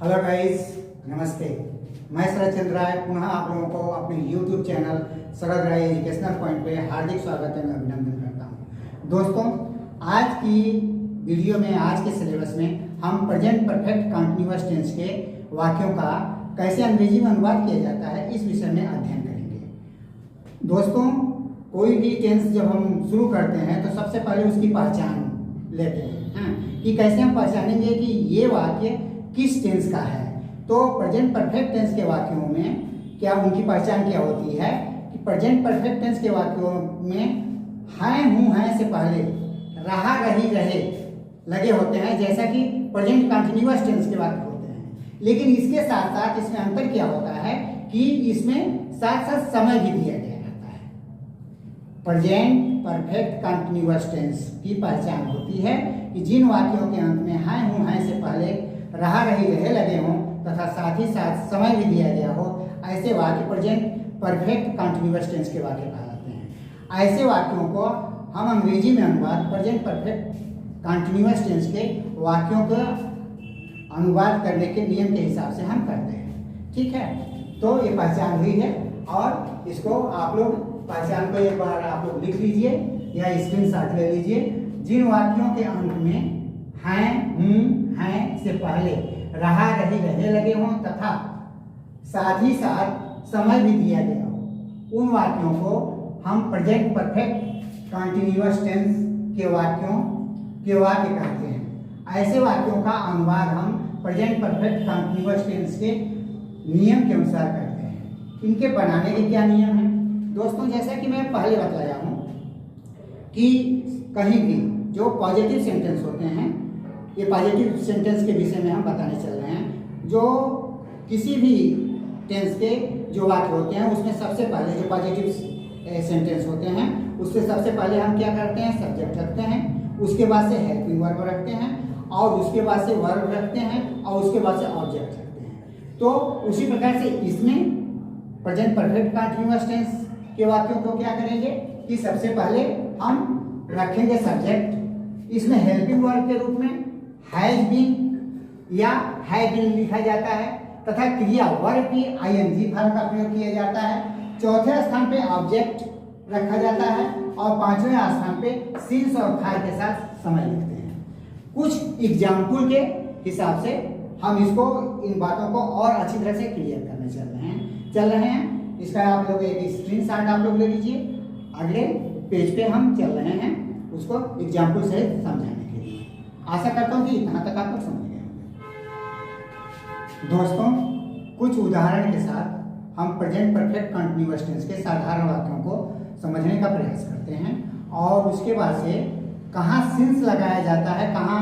Hello guys, नमस्ते। मैं शरद चंद्र राय पुनः आप लोगों को अपने YouTube चैनल शरद राय एजुकेशनल पॉइंट पे हार्दिक स्वागत एवं अभिनंदन करता हूं। दोस्तों, आज की वीडियो में, आज के सिलेबस में हम प्रेजेंट परफेक्ट कंटीन्यूअस टेंस के वाक्यों का कैसे अंग्रेजी में अनुवाद किया जाता है इस विषय में अध्ययन करेंगे। दोस्तों, कोई भी टेंस जब हम शुरू करते हैं तो सबसे पहले उसकी पहचान लेते हैं कि कैसे हम पहचानेंगे कि ये वाक्य किस टेंस का है। तो प्रेजेंट परफेक्ट टेंस के वाक्यों में क्या उनकी पहचान क्या होती है कि प्रेजेंट परफेक्ट टेंस के वाक्यों में हैं, हूं, हैं से पहले रहा, रही, रहे लगे होते हैं, जैसा कि प्रेजेंट कंटीन्यूअस टेंस के वाक्य होते हैं। लेकिन इसके साथ साथ इसमें अंतर क्या होता है कि इसमें साथ साथ समय भी दिया गया रहता है। प्रेजेंट परफेक्ट कंटीन्यूअस टेंस की पहचान होती है कि जिन वाक्यों के अंत में हैं, हूं, हैं से पहले रहा, रही, रहे लगे हों तथा साथ ही साथ समय भी दिया गया हो, ऐसे वाक्य प्रेजेंट परफेक्ट कंटीन्यूअस टेंस के वाक्य कहलाते हैं। ऐसे वाक्यों को हम अंग्रेजी में अनुवाद प्रेजेंट परफेक्ट कंटीन्यूअस टेंस के वाक्यों का अनुवाद करने के नियम के हिसाब से हम करते हैं। ठीक है, तो ये पहचान हुई है और इसको आप लोग पहचान को एक बार आप लोग लिख लीजिए या स्क्रीनशॉट ले लीजिए। जिन वाक्यों के अंत में हैं, हूं, हैं से पहले रहा, रही, रहे लगे हों तथा साथ ही साथ समय भी दिया गया हो, उन वाक्यों को हम प्रेजेंट परफेक्ट कंटीन्यूअस टेंस के वाक्य कहते हैं। ऐसे वाक्यों का अनुवाद हम प्रेजेंट परफेक्ट कंटीन्यूअस टेंस के नियम के अनुसार करते हैं। इनके बनाने के क्या नियम हैं दोस्तों? जैसा कि मैं पहले बताया हूं कि कहीं भी जो पॉजिटिव सेंटेंस होते हैं, ये पॉजिटिव सेंटेंस के विषय में हम बताने चल रहे हैं। जो किसी भी टेंस के जो वाक्य होते हैं उसमें सबसे पहले जो पॉजिटिव सेंटेंस होते हैं उससे सबसे पहले हम क्या करते हैं? सब्जेक्ट रखते हैं, उसके बाद से हेल्पिंग वर्ब रखते हैं और उसके बाद से वर्ब रखते हैं और उसके बाद से ऑब्जेक्ट रखते हैं। तो उसी प्रकार से इसमें प्रेजेंट परफेक्ट कंटीन्यूअस टेंस के वाक्यों को क्या करेंगे कि सबसे पहले हम रखेंगे सब्जेक्ट, इसमें हेल्पिंग वर्ब के रूप में हैज बीन या हैव बीन लिखा जाता है तथा क्रिया वर्ब की आईएनजी फॉर्म का प्रयोग किया जाता है। चौथे स्थान पे ऑब्जेक्ट रखा जाता है और पांचवें स्थान पे सिंस और फार के साथ समय लिखते हैं। कुछ एग्जाम्पल के हिसाब से हम इसको इन बातों को और अच्छी तरह से क्लियर करने चल रहे हैं। इसका आप लोग एक स्क्रीनशॉट आप लोग ले लीजिए। अगले पेज पे हम चल रहे हैं उसको एग्जाम्पल से समझाने के लिए। आशा करता हूँ कि इतना तक आप लोग समझ गए होंगे। दोस्तों, कुछ उदाहरण के साथ हम प्रेजेंट परफेक्ट कंटीन्यूअस टेंस के साधारण वाक्यों को समझने का प्रयास करते हैं और उसके बाद से कहाँ सिंस लगाया जाता है, कहाँ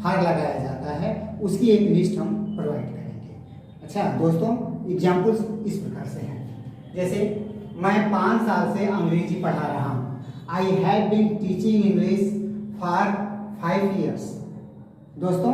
फार लगाया जाता है, उसकी एक लिस्ट हम प्रोवाइड करेंगे। अच्छा दोस्तों, एग्जाम्पल्स इस प्रकार से हैं। जैसे मैं 5 साल से अंग्रेजी पढ़ा रहा हूँ। I have been teaching English for 5 years। दोस्तों,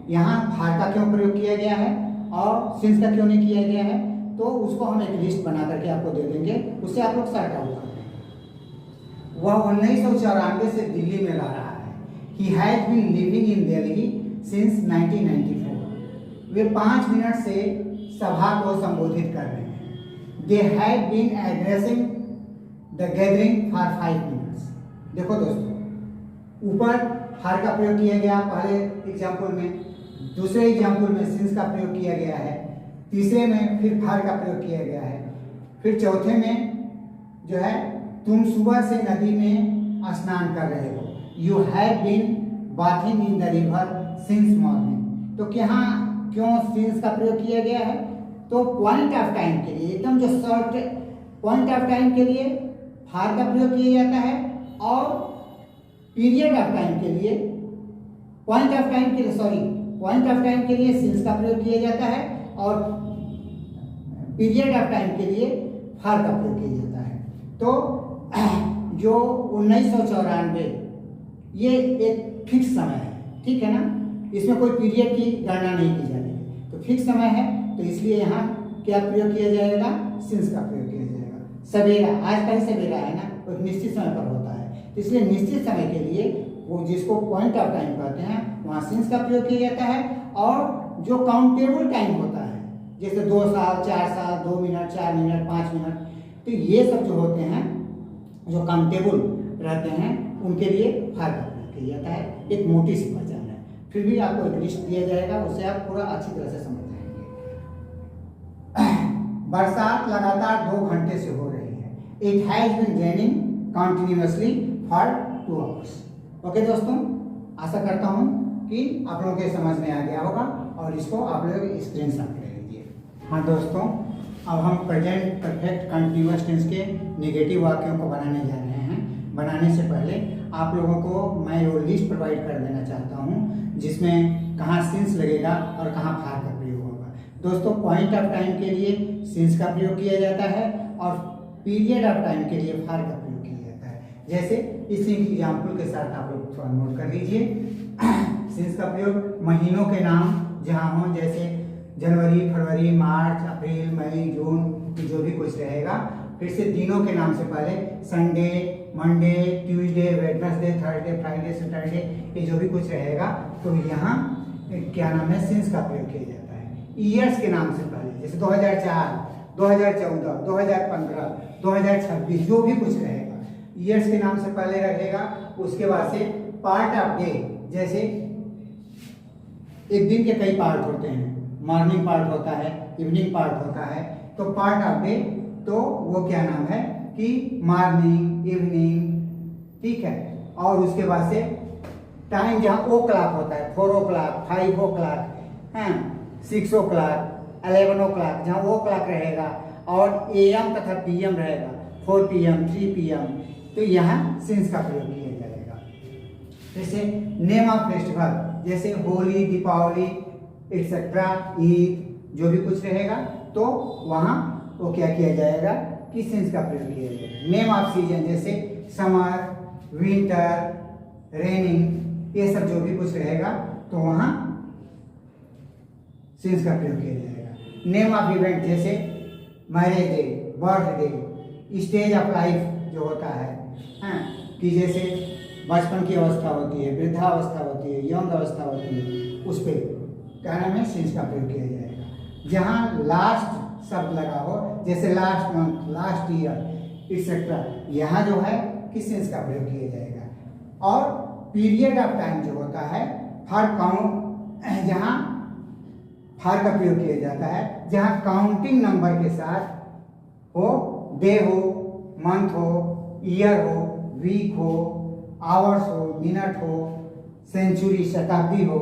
यहाँ फार का क्यों प्रयोग किया गया है और सिंस का क्यों नहीं किया गया है, तो उसको हम एक लिस्ट बना करके आपको दे देंगे, उससे आप लोग सॉर्ट आउट कर लेंगे। वह 1994 से दिल्ली में रह रहा है। He has been living in Delhi since 1994। वे 5 मिनट से सभा को संबोधित कर रहे हैं। They have been addressing the gathering for 5 minutes। देखो दोस्तों, ऊपर फार का प्रयोग किया गया पहले एग्जाम्पल में, दूसरे एग्जाम्पल में सिंस का प्रयोग किया गया है, तीसरे में फिर फार का प्रयोग किया गया है, फिर चौथे में जो है तुम सुबह से नदी में स्नान कर रहे हो। You have been bathing in the river since morning. तो यहाँ क्यों सिंस का प्रयोग किया गया है? तो पॉइंट ऑफ टाइम के लिए, एकदम जो शॉर्ट पॉइंट ऑफ टाइम के लिए फार का प्रयोग किया जाता है और पीरियड ऑफ टाइम के लिए पॉइंट ऑफ टाइम के लिए सिंस का प्रयोग किया जाता है और पीरियड ऑफ टाइम के लिए फार का प्रयोग किया जाता है। तो जो 1994 ये एक फिक्स समय है, ठीक है ना, इसमें कोई पीरियड की गणना नहीं की जाएगी, तो फिक्स समय है, तो इसलिए यहाँ क्या प्रयोग किया जाएगा? सिंस का प्रयोग किया जाएगा। सवेरा, आज का ही सवेरा है ना, तो निश्चित समय पर होता है, इसलिए निश्चित समय के लिए वो जिसको पॉइंट ऑफ टाइम कहते हैं वहाँ सिंस का प्रयोग किया जाता है। और जो काउंटेबल टाइम होता है जैसे 2 साल, 4 साल, 2 मिनट, 4 मिनट, 5 मिनट, तो ये सब जो होते हैं जो काउंटेबल रहते हैं उनके लिए फार का प्रयोग किया जाता है। एक मोटी सी पहचान है, फिर भी आपको एक लिस्ट दिया जाएगा, उससे आप पूरा अच्छी तरह से समझ जाएंगे। बरसात लगातार 2 घंटे से हो रही है। It has been raining continuously for 2 hours. Okay दोस्तों, आशा करता हूँ कि आप लोगों के समझ में आ गया होगा और इसको आप लोग स्क्रीनशॉट ले लीजिए। हाँ दोस्तों, अब हम प्रेजेंट परफेक्ट कंटिन्यूअस टेंस के नेगेटिव वाक्यों को बनाने जा रहे हैं। बनाने से पहले आप लोगों को मैं वो लिस्ट प्रोवाइड कर देना चाहता हूँ जिसमें कहाँ सिंस लगेगा और कहाँ फार का प्रयोग होगा। दोस्तों, पॉइंट ऑफ टाइम के लिए सिंस का प्रयोग किया जाता है और पीरियड ऑफ टाइम के लिए फार का प्रयोग किया जाता है। जैसे इसी एग्जाम्पल के साथ आप लोग थोड़ा नोट कर लीजिए। सिंस का प्रयोग महीनों के नाम जहाँ हों, जैसे जनवरी, फरवरी, मार्च, अप्रैल, मई, जून, जो भी कुछ रहेगा। फिर से दिनों के नाम से पहले Sunday, Monday, Tuesday, Wednesday, Thursday, Friday, Saturday, ये जो भी कुछ रहेगा तो यहाँ क्या नाम है, सिंस का प्रयोग किया जाता है। ईयर्स के नाम से पहले जैसे 2004, 2014, 2015, 2026, जो भी कुछ रहेगा ईयर्स के नाम से पहले रहेगा। उसके बाद से पार्ट ऑफ डे, जैसे एक दिन के कई पार्ट होते हैं, मॉर्निंग पार्ट होता है, इवनिंग पार्ट होता है, तो पार्ट ऑफ डे तो वो क्या नाम है कि मॉर्निंग, इवनिंग, ठीक है। और उसके बाद से टाइम जहाँ ओ क्लॉक होता है, 4 o'clock, 5 o'clock, 6 o'clock, 11 o'clock, जहाँ ओ क्लॉक रहेगा और AM तथा PM रहेगा, 4 PM, 3 PM, तो यहाँ सिंस का प्रयोग किया जाएगा। जैसे नेम ऑफ फेस्टिवल, जैसे होली, दीपावली, एक्सेट्रा, ईद, जो भी कुछ रहेगा तो वहाँ वो क्या किया जाएगा कि सिंस का प्रयोग किया जाएगा। नेम ऑफ सीजन, जैसे समर, विंटर, रेनिंग, ये सब जो भी कुछ रहेगा तो वहाँ सिंस का प्रयोग किया जाएगा। नेम ऑफ इवेंट, जैसे marriage day, birthday, stage of life जो होता है, कि जैसे बचपन की अवस्था होती है, वृद्धावस्था होती है, यौन अवस्था होती है, उस पर क्या नाम है, सिंस का प्रयोग किया जाएगा। जहाँ लास्ट शब्द लगा हो, जैसे last month, last year, etcetera, यहाँ जो है कि सिंस का प्रयोग किया जाएगा। और पीरियड ऑफ टाइम जो होता है, फॉर काउंट, जहाँ फार का प्रयोग किया जाता है, जहाँ काउंटिंग नंबर के साथ हो, डे हो, मंथ हो, ईयर हो, वीक हो, आवर्स हो, मिनट हो, सेंचुरी, शताब्दी हो,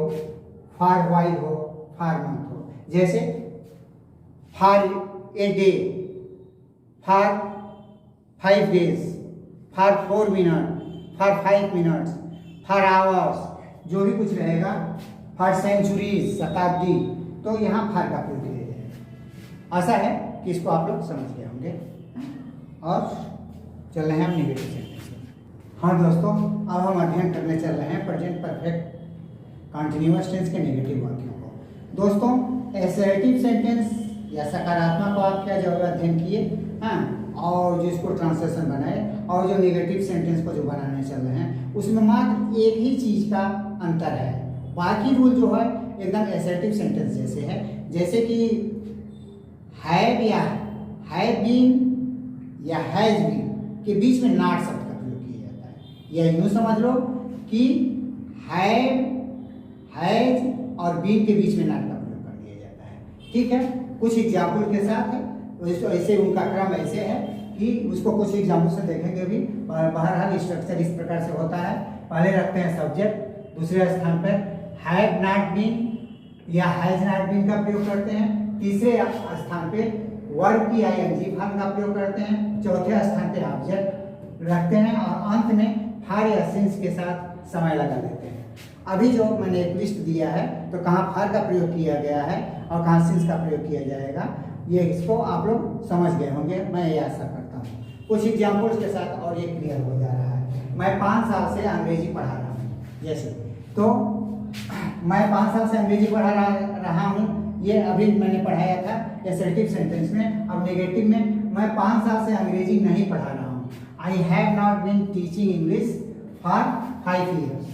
फार वाइज हो, फार मंथ हो। जैसे for a day, for 5 days, for 4 minutes, for 5 minutes, for hours, जो भी कुछ रहेगा, फार सेंचुरीज, शताब्दी, तो यहाँ फार का प्रयोग किया जाएगा। आशा है कि इसको आप लोग समझ गए होंगे। और चल रहे हैं हम नेगेटिव सेंटेंस में। हाँ दोस्तों, अब हम अध्ययन करने चल रहे हैं प्रेजेंट परफेक्ट कंटिन्यूअस टेंस के नेगेटिव वाक्यों को। दोस्तों, असर्टिव सेंटेंस या सकारात्मक वाक्य जो अध्ययन किए, और जिसको ट्रांसलेशन बनाए, और जो नेगेटिव सेंटेंस को जो बनाने चल रहे हैं उसमें मात्र एक ही चीज का अंतर है। बाकी रूल जो है एकदम असर्टिव सेंटेंस जैसे है। जैसे कि हैव या हैव बीन या हैज बीन के बीच में नॉट शब्द का प्रयोग किया जाता है। या यूं समझ लो कि हैव, हैज और बीन के बीच में नॉट का प्रयोग कर दिया जाता है। ठीक है, कुछ एग्जाम्पल के साथ है, ऐसे उनका क्रम ऐसे है कि उसको कुछ एग्जाम्पल से देखेंगे भी। बहरहाल स्ट्रक्चर इस प्रकार से होता है। पहले रखते हैं सब्जेक्ट, दूसरे स्थान पर हैव नॉट बीन या हैज नॉट बीन का प्रयोग करते हैं। तीसरे स्थान पे वर्ब की आईएनजी फॉर्म का प्रयोग करते हैं। चौथे स्थान पे ऑब्जेक्ट रखते हैं और अंत में फार या सिंस के साथ समय लगा देते हैं। अभी जो मैंने एक लिस्ट दिया है तो कहाँ फार का प्रयोग किया गया है और कहाँ सिंस का प्रयोग किया जाएगा, ये इसको आप लोग समझ गए होंगे, मैं ये आशा करता हूँ। कुछ एग्जाम्पल्स के साथ और ये क्लियर हो जा रहा है। मैं 5 साल से अंग्रेजी पढ़ा रहा हूँ, जैसे तो मैं 5 साल से अंग्रेजी पढ़ा रहा हूँ, ये अभी मैंने पढ़ाया था असर्टिव सेंटेंस में। अब नेगेटिव में मैं 5 साल से अंग्रेजी नहीं पढ़ा रहा हूँ। I have not been teaching English for 5 years।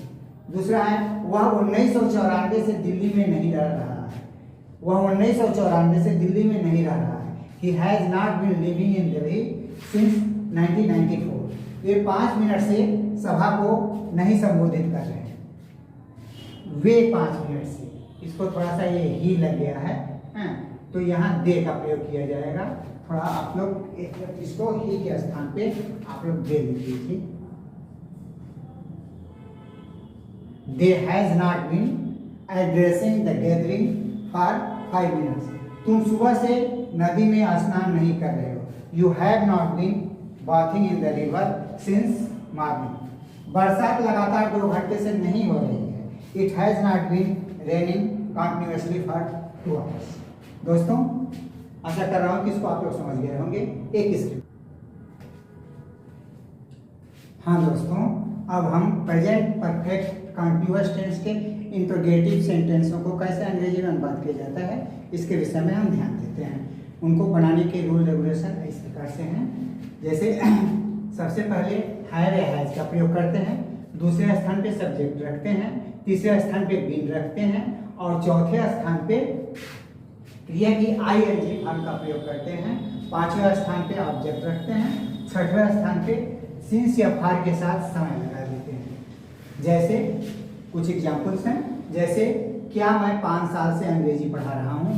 दूसरा है वह 1994 से दिल्ली में नहीं रह रहा है, वह 1994 से दिल्ली में नहीं रह रहा है। He has not been living in Delhi since 1994। ये 5 मिनट से सभा को नहीं संबोधित कर रहे हैं, वे 5 मिनट से। इसको थोड़ा सा ये ही लग गया है, तो यहाँ दे का प्रयोग किया जाएगा। थोड़ा आप लोग इसको ही के स्थान पे आप लोग दे लिख लीजिए। They has not been addressing the gathering for 5 minutes. तुम सुबह से नदी में स्नान नहीं कर रहे हो। You have not been bathing in the river since morning. बरसात लगातार 2 घंटे से नहीं हो रही है। It has not been raining continuously for 2 hours. दोस्तों आशा कर रहा हूं कि इसको आप लोग समझ गए होंगे। एक स्क्रिप्ट। हाँ दोस्तों, अब हम प्रेजेंट परफेक्ट कंटीन्यूअस टेंस के इंट्रोगेटिव सेंटेंसों को कैसे अंग्रेजी में अनुवाद किया जाता है इसके विषय में हम ध्यान देते हैं। उनको बनाने के रूल रेगुलेशन इस प्रकार से हैं। जैसे सबसे पहले हैव या हैज का प्रयोग करते हैं, दूसरे स्थान पे सब्जेक्ट रखते हैं, तीसरे स्थान पे बीन रखते हैं और चौथे स्थान पे क्रिया की आईएनजी फॉर्म का प्रयोग करते हैं। 5वें स्थान पे ऑब्जेक्ट रखते हैं। 6वें स्थान पे सिंस या फॉर के साथ समय लगा देते हैं। जैसे कुछ एग्जाम्पल्स हैं, जैसे क्या मैं 5 साल से अंग्रेजी पढ़ा रहा हूँ,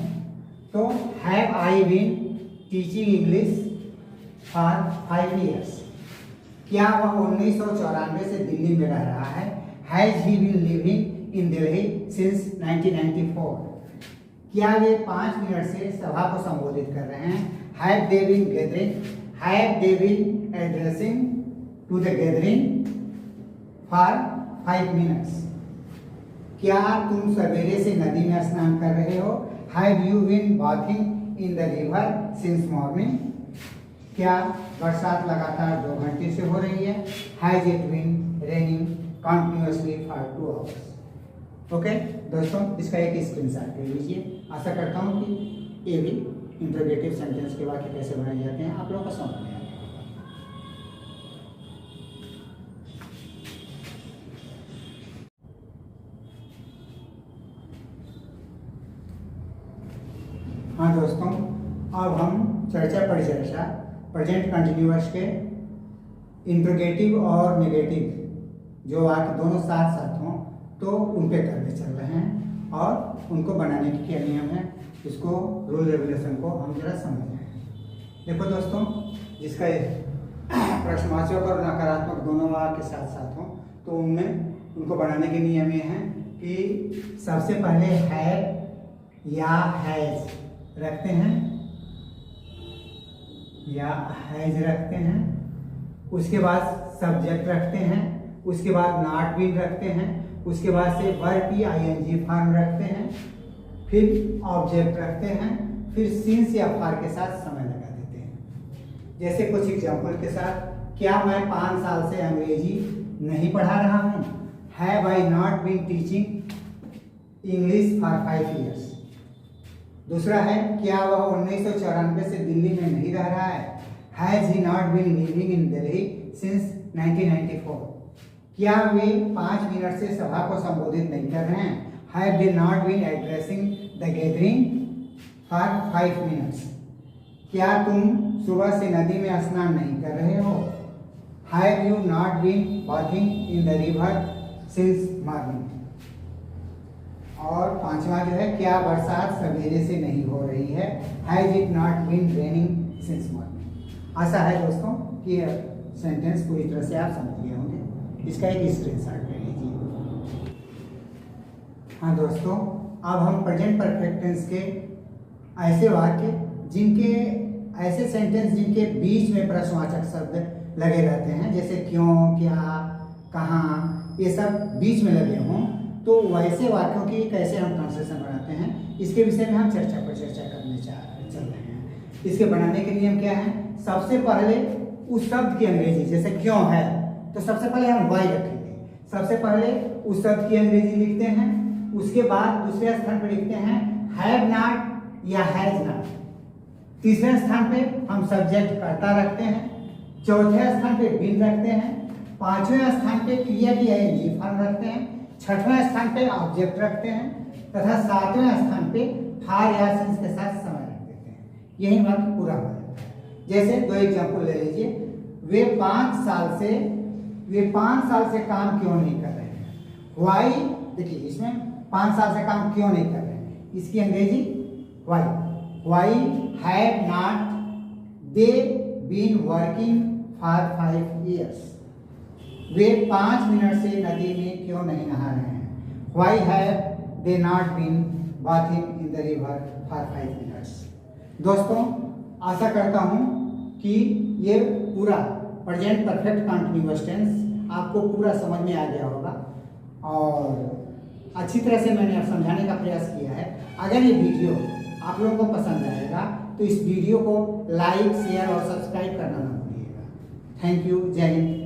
तो have I been teaching English for 5 years. क्या वह 1994 से दिल्ली में रह रहा है। Has he been living in Delhi since 1994। क्या वे 5 मिनट से सभा को संबोधित कर रहे हैं। Have they been gathering, have they been addressing to the gathering for 5 minutes. क्या तुम सवेरे से नदी में स्नान कर रहे हो। Have you been bathing in the river since morning. क्या बरसात लगातार 2 घंटे से हो रही है। Has it been raining continuously for 2 hours. Okay दोस्तों, इसका एक स्क्रीनशॉट ले लीजिए। आशा करता हूँ कि ये भी इंट्रोगेटिव सेंटेंस के वाक्य कैसे बनाए जाते हैं आप लोगों को समझ में आएगा। हाँ दोस्तों, अब हम चर्चा परिचर्चा प्रेजेंट कंटिन्यूअस के इंट्रोगेटिव और नेगेटिव जो वाक्य दोनों साथ साथ हों तो उन पे करने चल रहे हैं और उनको बनाने की क्या नियम है, इसको रूल रेगुलेशन को हम जरा समझ रहे हैं। देखो दोस्तों, जिसका प्रश्नवाचक और नकारात्मक दोनों वाक्य के साथ साथ हों तो उनमें उनको बनाने के नियम ये हैं कि सबसे पहले हैव या हैज रखते हैं या हैज रखते हैं, उसके बाद सब्जेक्ट रखते हैं, उसके बाद नॉट बीन रखते हैं, उसके बाद से वर्ब की आईएनजी फॉर्म रखते हैं, फिर ऑब्जेक्ट रखते हैं, फिर सिंस या फॉर के साथ समय लगा देते हैं। जैसे कुछ एग्जांपल के साथ, क्या मैं 5 साल से अंग्रेजी नहीं पढ़ा रहा हूँ। Have I not been teaching English for 5 years. दूसरा है, क्या वह 1994 से दिल्ली में नहीं रह रहा है। Has he not been living in Delhi since 1994। क्या वे 5 मिनट से सभा को संबोधित नहीं कर रहे हैं। Have they not been addressing the gathering for 5 minutes. क्या तुम सुबह से नदी में स्नान नहीं कर रहे हो। Have you not been bathing in the river since morning. और 5वां जो है, क्या बरसात सवेरे से नहीं हो रही है। Has it not been raining since morning. आशा है दोस्तों कि सेंटेंस पूरी तरह से आप समझ गए होंगे। इसका एक स्क्रीनशॉट ले लीजिए। हाँ दोस्तों, अब हम प्रेजेंट परफेक्ट टेंस के ऐसे वाक्य जिनके ऐसे सेंटेंस जिनके बीच में प्रश्नवाचक शब्द लगे रहते हैं, जैसे क्यों, क्या, कहाँ, ये सब बीच में लगे हों, तो वैसे वाक्यों की कैसे हम ट्रांसलेशन बनाते हैं इसके विषय में हम चर्चा पर चर्चा करने चल रहे हैं। इसके बनाने के नियम क्या है। सबसे पहले उस शब्द की अंग्रेजी, जैसे क्यों है तो सबसे पहले हम वाई रखेंगे। सबसे पहले उस शब्द की अंग्रेजी लिखते हैं, उसके बाद दूसरे स्थान पर लिखते हैं हैव नॉट या हैज नॉट। तीसरे स्थान पे हम सब्जेक्ट कर्ता रखते हैं, चौथे स्थान पे बीन रखते हैं, 5वें स्थान पे क्रिया की आईएनजी फॉर्म रखते हैं, 6वें स्थान पे ऑब्जेक्ट रखते हैं तथा 7वें स्थान पे फॉर या सिंस के साथ समय रख देते हैं। यही वाक्य पूरा हो जाता है। जैसे 2 एग्जाम्पल ले लीजिए। वे 5 साल से काम क्यों नहीं कर रहे हैं? वाई, देखिए इसमें 5 साल से काम क्यों नहीं कर रहे हैं, इसकी अंग्रेजी why have not they been working for 5 years। वे 5 मिनट से नदी में क्यों नहीं नहा रहे हैं? Why have they not been bathing in the river for 5 minutes। दोस्तों, आशा करता हूँ कि ये पूरा प्रेजेंट परफेक्ट कंटिन्यूअस टेंस आपको पूरा समझ में आ गया होगा और अच्छी तरह से मैंने अब समझाने का प्रयास किया है। अगर ये वीडियो आप लोगों को पसंद आएगा तो इस वीडियो को लाइक, शेयर और सब्सक्राइब करना ना भूलिएगा। Thank you. जय हिंद।